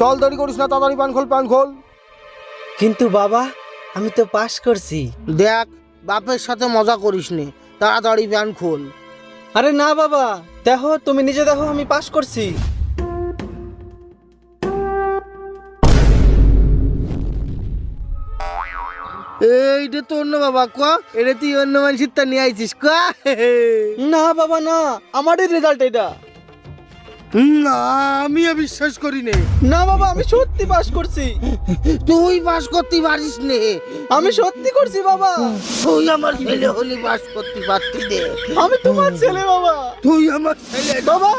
চল দেরি করিস না, তাড়াতাড়ি প্যান খোল, প্যান খোল। কিন্তু বাবা, আমি তো পাস করছি। দেখ, বাপের সাথে মজা করিস নে, তাড়াতাড়ি প্যান খোল। আরে না বাবা, দেখো তুমি নিজে দেখো আমি পাস করছি। এইটা তো অন্য বাবা, ক এটা তুই অন্য মানুষের তা নিয়ে আইছিস, ক। না বাবা না, আমারই রেজাল্ট এটা। না, আমিও বিশ্বাস করি নে। না বাবা, আমি সত্যি পাস করছি। তুই পাস করতে পারিস নে। আমি সত্যি করছি বাবা। তুই আমার ছেলে হলি পাস করতে পারতি নে। আমি তোমার ছেলে বাবা। তুই আমার ছেলে। বাবা